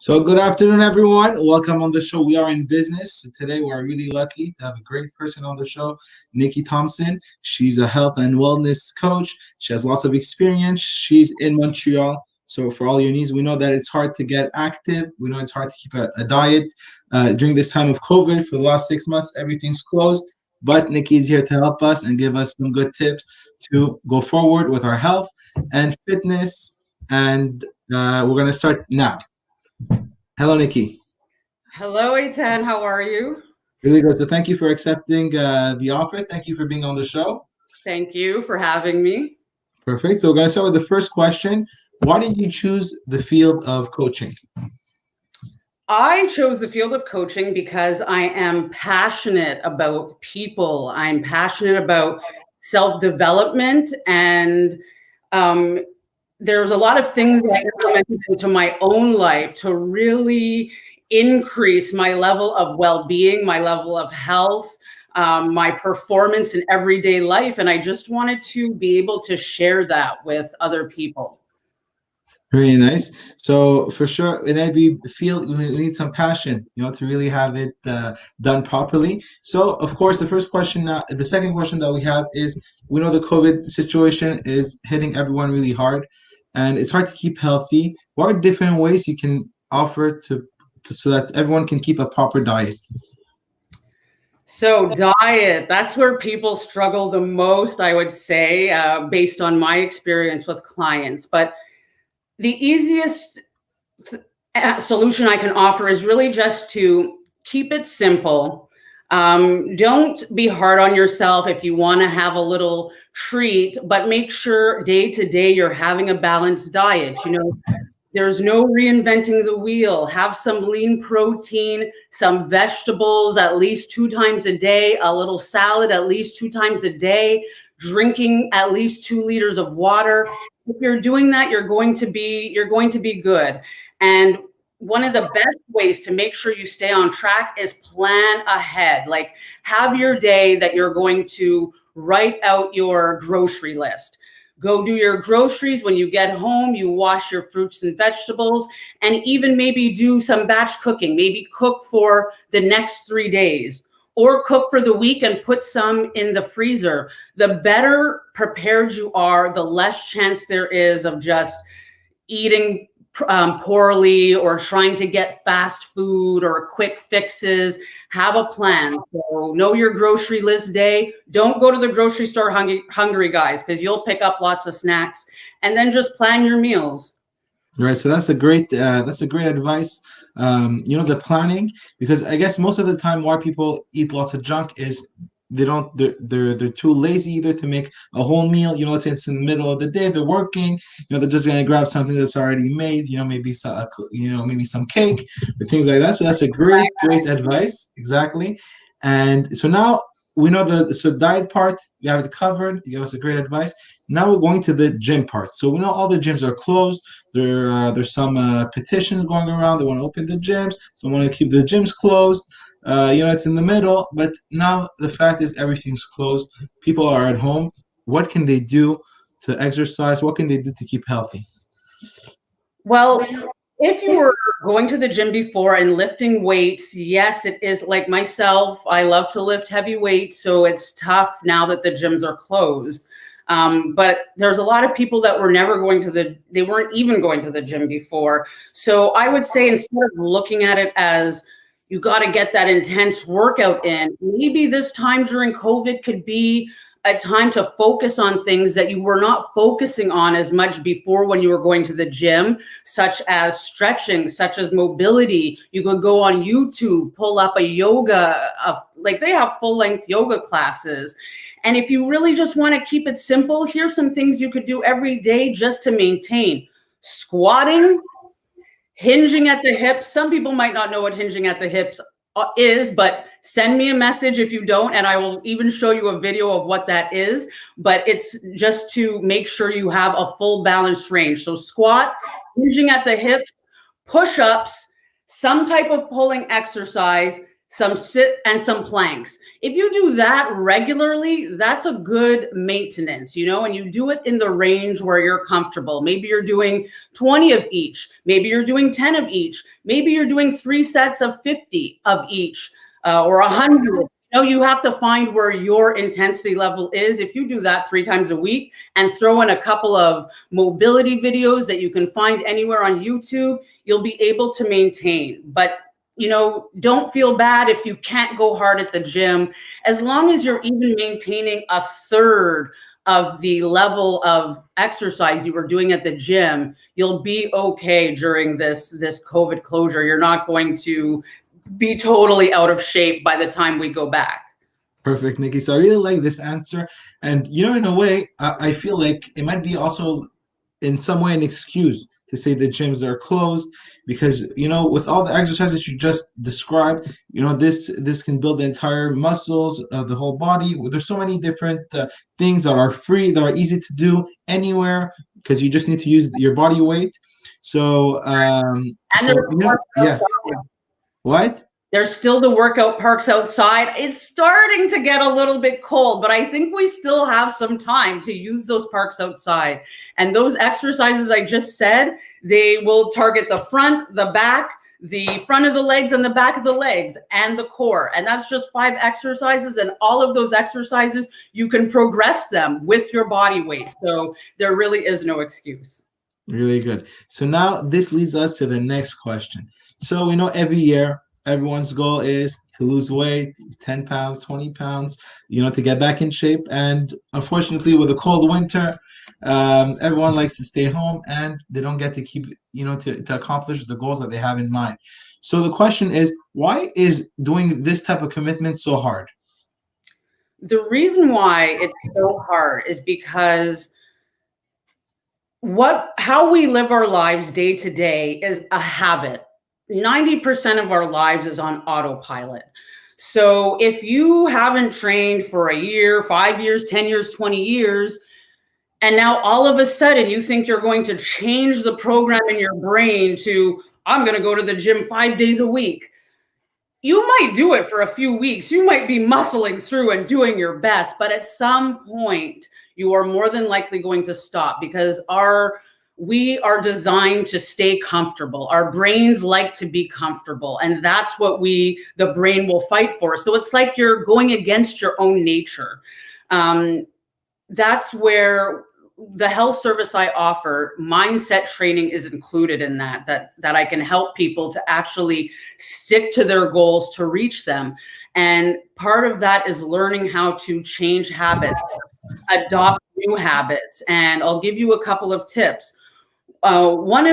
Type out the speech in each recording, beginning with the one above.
So good afternoon, everyone. Welcome on the show. We are in business. Today, we're really lucky to have a great person on the show, Nicki Thompson. She's a health and wellness coach. She has lots of experience. She's in Montreal. So for all your needs, we know that it's hard to get active. We know it's hard to keep a diet during this time of COVID. For the last 6 months, everything's closed. But Nicki is here to help us and give us some good tips to go forward with our health and fitness. And we're going to start now. Hello, Nicki. Hello, Eitan. How are you? Really good. So thank you for accepting the offer. Thank you for being on the show. Thank you for having me. Perfect. So we're going to start with the first question. Why did you choose the field of coaching? I chose the field of coaching because I am passionate about people. I'm passionate about self-development, and there's a lot of things that I implemented into my own life to really increase my level of well-being, my level of health, my performance in everyday life. And I just wanted to be able to share that with other people. Very nice. So for sure, in every field, we need some passion, to really have it done properly. So of course, the second question that we have is, we know the COVID situation is hitting everyone really hard, and it's hard to keep healthy. What are different ways you can offer so that everyone can keep a proper diet? So diet, that's where people struggle the most, I would say, based on my experience with clients. But the easiest solution I can offer is really just to keep it simple. Don't be hard on yourself if you want to have a little treat, but make sure day to day you're having a balanced diet. There's no reinventing the wheel. Have some lean protein, some vegetables at least 2 times a day, a little salad at least 2 times a day, drinking at least 2 liters of water. If you're doing that, you're going to be good. And one of the best ways to make sure you stay on track is plan ahead. Like, have your day that you're going to write out your grocery list. Go do your groceries. When you get home, you wash your fruits and vegetables, and even maybe do some batch cooking. Maybe cook for the next 3 days, or cook for the week and put some in the freezer. The better prepared you are, the less chance there is of just eating poorly or trying to get fast food or quick fixes. Have a plan. So know your grocery list day. Don't go to the grocery store hungry, guys, because you'll pick up lots of snacks. And then just plan your meals. Right, so that's a great advice. The planning, because I guess most of the time why people eat lots of junk is they're too lazy either to make a whole meal. Let's say it's in the middle of the day, they're working, they're just gonna grab something that's already made, maybe some cake or things like that. So that's a great advice. Exactly. And so now we know the diet part, you have it covered. You gave us a great advice. Now we're going to the gym part. So we know all the gyms are closed. There's some petitions going around. They want to open the gyms. Some want to keep the gyms closed. It's in the middle. But now the fact is everything's closed. People are at home. What can they do to exercise? What can they do to keep healthy? Well, if you were going to the gym before and lifting weights, yes, it is. Like myself, I love to lift heavy weights, so it's tough now that the gyms are closed. But there's a lot of people that were they weren't even going to the gym before. So I would say, instead of looking at it as you got to get that intense workout in, maybe this time during COVID could be a time to focus on things that you were not focusing on as much before when you were going to the gym, such as stretching, such as mobility. You could go on YouTube, pull up a yoga, like they have full-length yoga classes. And if you really just want to keep it simple, here's some things you could do every day just to maintain: squatting, hinging at the hips. Some people might not know what hinging at the hips is, but send me a message if you don't, and I will even show you a video of what that is. But it's just to make sure you have a full balanced range. So squat, hinging at the hips, push-ups, some type of pulling exercise, some sit and some planks. If you do that regularly, that's a good maintenance, you know, and you do it in the range where you're comfortable. Maybe you're doing 20 of each. Maybe you're doing 10 of each. Maybe you're doing 3 sets of 50 of each, or 100. You know, you have to find where your intensity level is. If you do that 3 times a week and throw in a couple of mobility videos that you can find anywhere on YouTube, you'll be able to maintain. But you know, don't feel bad if you can't go hard at the gym. As long as you're even maintaining a third of the level of exercise you were doing at the gym, you'll be okay during this COVID closure. You're not going to be totally out of shape by the time we go back. Perfect, Nicki. So I really like this answer. And, you know, in a way, I feel like it might be also in some way an excuse to say the gyms are closed, because, you know, with all the exercises you just described, you know, this can build the entire muscles of the whole body. There's so many different things that are free, that are easy to do anywhere, because you just need to use your body weight. So and so, you know, yeah. What? There's still the workout parks outside. It's starting to get a little bit cold, but I think we still have some time to use those parks outside. And those exercises I just said, they will target the front, the back, the front of the legs and the back of the legs and the core. And that's just 5 exercises. And all of those exercises, you can progress them with your body weight. So there really is no excuse. Really good. So now this leads us to the next question. So we know every year, everyone's goal is to lose weight, 10 pounds, 20 pounds, you know, to get back in shape. And unfortunately, with a cold winter, everyone likes to stay home and they don't get to keep, you know, to accomplish the goals that they have in mind. So the question is, why is doing this type of commitment so hard? The reason why it's so hard is because how we live our lives day to day is a habit. 90% of our lives is on autopilot. So if you haven't trained for a year, 5 years, 10 years, 20 years, and now all of a sudden you think you're going to change the program in your brain to, I'm going to go to the gym 5 days a week. You might do it for a few weeks. You might be muscling through and doing your best, but at some point you are more than likely going to stop, because we are designed to stay comfortable. Our brains like to be comfortable, and that's what the brain will fight for. So it's like you're going against your own nature. That's where the health service I offer, mindset training, is included in that I can help people to actually stick to their goals, to reach them. And part of that is learning how to change habits, adopt new habits. And I'll give you a couple of tips. One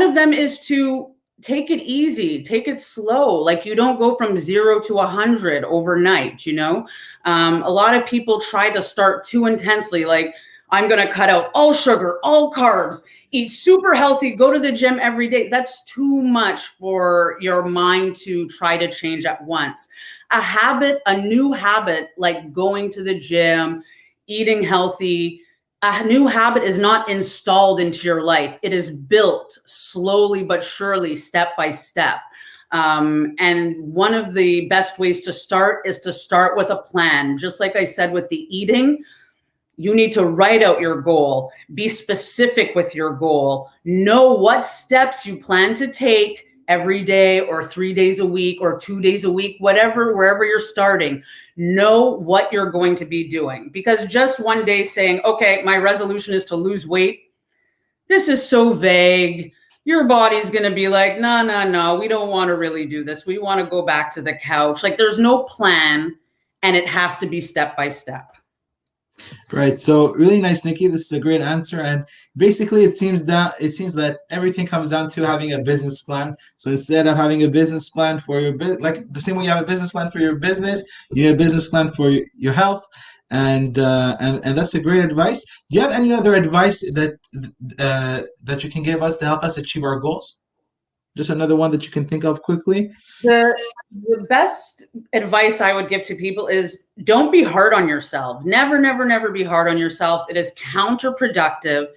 of them is to take it easy, take it slow. Like, you don't go from 0 to 100 overnight, you know? A lot of people try to start too intensely. Like, I'm going to cut out all sugar, all carbs, eat super healthy, go to the gym every day. That's too much for your mind to try to change at once. A new habit, like going to the gym, eating healthy, a new habit is not installed into your life. It is built slowly but surely, step by step. And one of the best ways to start is to start with a plan. Just like I said with the eating, you need to write out your goal, be specific with your goal, know what steps you plan to take every day or 3 days a week or 2 days a week, wherever you're starting. Know what you're going to be doing, because just one day saying, okay, my resolution is to lose weight, this is so vague. Your body's going to be like, no, we don't want to really do this. We want to go back to the couch. Like, there's no plan, and it has to be step by step. Right. So really nice, Nicki. This is a great answer. And basically it seems that everything comes down to having a business plan. So instead of having a business plan for your business, like the same way you have a business plan for your business, you need a business plan for your health. And that's a great advice. Do you have any other advice that you can give us to help us achieve our goals? Just another one that you can think of quickly? The best advice I would give to people is, don't be hard on yourself. Never, never, never be hard on yourselves. It is counterproductive.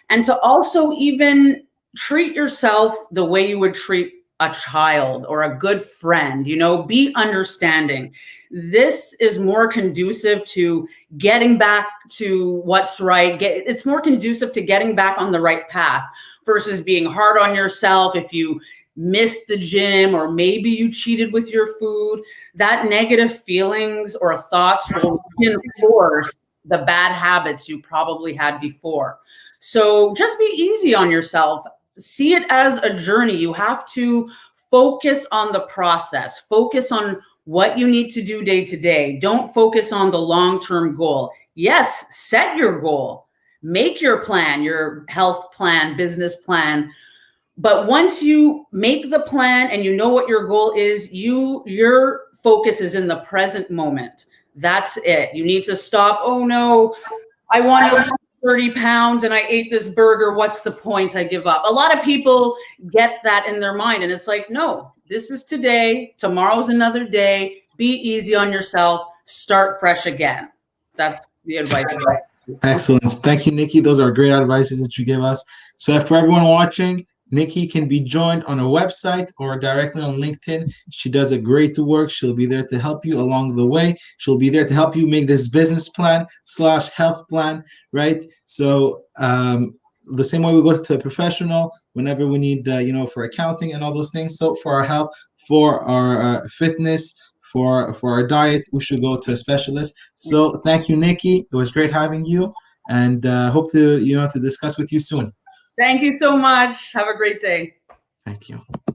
And to also even treat yourself the way you would treat a child or a good friend, be understanding. This is more conducive to getting back to what's right. It's more conducive to getting back on the right path versus being hard on yourself if you missed the gym or maybe you cheated with your food. That negative feelings or thoughts will reinforce the bad habits you probably had before. So just be easy on yourself. See it as a journey. You have to focus on the process. Focus on what you need to do day to day. Don't focus on the long-term goal. Yes, set your goal. Make your plan, your health plan, business plan. But once you make the plan and you know what your goal is, your focus is in the present moment. That's it. You need to stop. Oh no, I want to lose 30 pounds and I ate this burger. What's the point? I give up. A lot of people get that in their mind. And it's like, no, this is today. Tomorrow's another day. Be easy on yourself. Start fresh again. That's the advice. Excellent. Thank you, Nicki. Those are great advices that you give us. So for everyone watching, Nicki can be joined on a website or directly on LinkedIn. She does a great work. She'll be there to help you along the way. She'll be there to help you make this business plan / health plan, right? So the same way we go to a professional whenever we need, for accounting and all those things. So for our health, for our fitness, for our diet, we should go to a specialist. So thank you, Nicki. It was great having you, and hope to to discuss with you soon. Thank you so much. Have a great day. Thank you.